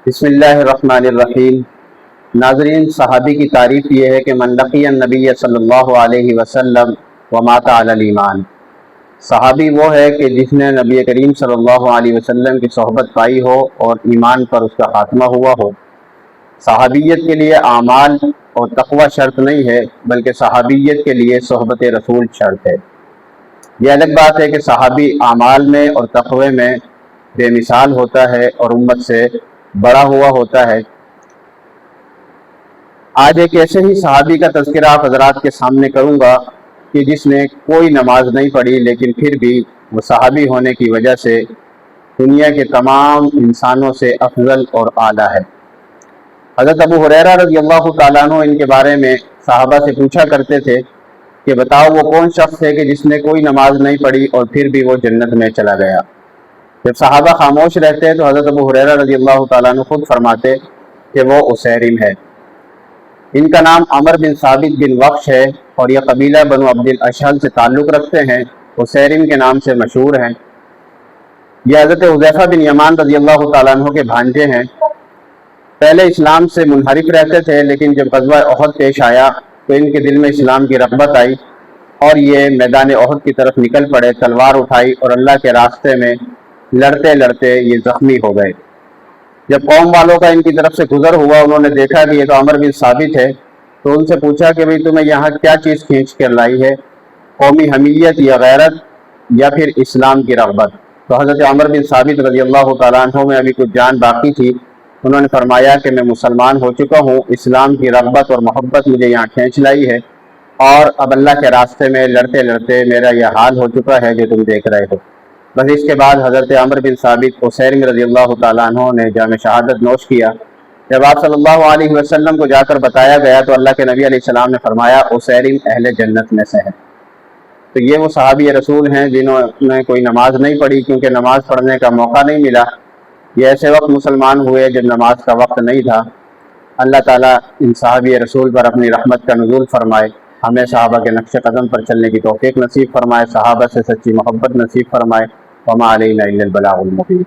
بسم اللہ الرحمن الرحیم۔ ناظرین، صحابی کی تعریف یہ ہے کہ من لقی النبی صلی اللہ علیہ وسلم ومات علی الایمان۔ صحابی وہ ہے کہ جس نے نبی کریم صلی اللہ علیہ وسلم کی صحبت پائی ہو اور ایمان پر اس کا خاتمہ ہوا ہو۔ صحابیت کے لیے اعمال اور تقوی شرط نہیں ہے، بلکہ صحابیت کے لیے صحبت رسول شرط ہے۔ یہ الگ بات ہے کہ صحابی اعمال میں اور تقوی میں بے مثال ہوتا ہے اور امت سے بڑا ہوا ہوتا ہے۔ آج ایک ایسے ہی صحابی کا تذکرہ آپ حضرات کے سامنے کروں گا کہ جس نے کوئی نماز نہیں پڑھی، لیکن پھر بھی وہ صحابی ہونے کی وجہ سے دنیا کے تمام انسانوں سے افضل اور اعلیٰ ہے۔ حضرت ابو ہریرہ رضی اللہ تعالیٰ عنہ ان کے بارے میں صحابہ سے پوچھا کرتے تھے کہ بتاؤ وہ کون شخص ہے کہ جس نے کوئی نماز نہیں پڑھی اور پھر بھی وہ جنت میں چلا گیا۔ جب صحابہ خاموش رہتے ہیں تو حضرت ابو ہریرہ رضی اللہ تعالیٰ عنہ خود فرماتے کہ وہ اسیرم ہے۔ ان کا نام عمر بن ثابت بن وقش ہے اور یہ قبیلہ بنو عبد الاشہل سے تعلق رکھتے ہیں، اسیرم کے نام سے مشہور ہیں۔ یہ حضرت حذیفہ بن یمان رضی اللہ تعالیٰ عنہ کے بھانجے ہیں۔ پہلے اسلام سے منحرف رہتے تھے، لیکن جب غزوہ احد پیش آیا تو ان کے دل میں اسلام کی رغبت آئی اور یہ میدان احد کی طرف نکل پڑے، تلوار اٹھائی اور اللہ کے راستے میں لڑتے لڑتے یہ زخمی ہو گئے۔ جب قوم والوں کا ان کی طرف سے گزر ہوا، انہوں نے دیکھا کہ یہ تو عمر بن ثابت ہے، تو ان سے پوچھا کہ بھئی تمہیں یہاں کیا چیز کھینچ کر لائی ہے، قومی حمیت یا غیرت یا پھر اسلام کی رغبت؟ تو حضرت عمر بن ثابت رضی اللہ تعالیٰ عنہ میں ابھی کچھ جان باقی تھی۔ انہوں نے فرمایا کہ میں مسلمان ہو چکا ہوں، اسلام کی رغبت اور محبت مجھے یہاں کھینچ لائی ہے، اور اب اللہ کے راستے میں لڑتے لڑتے میرا یہ حال ہو چکا ہے جو تم دیکھ رہے ہو۔ بس اس کے بعد حضرت عمر بن ثابت اسیرم رضی اللہ تعالیٰ عنہ نے جام شہادت نوش کیا۔ جب آپ صلی اللہ علیہ وسلم کو جا کر بتایا گیا تو اللہ کے نبی علیہ السلام نے فرمایا اسیرم اہل جنت میں سے ہے۔ تو یہ وہ صحابی رسول ہیں جنہوں نے کوئی نماز نہیں پڑھی، کیونکہ نماز پڑھنے کا موقع نہیں ملا۔ یہ ایسے وقت مسلمان ہوئے جب نماز کا وقت نہیں تھا۔ اللہ تعالیٰ ان صحابی رسول پر اپنی رحمت کا نزول فرمائے، ہمیں صحابہ کے نقش قدم پر چلنے کی توفیق نصیب فرمائے، صحابہ سے سچی محبت نصیب فرمائے۔ وما علینا الا البلاغ المبین۔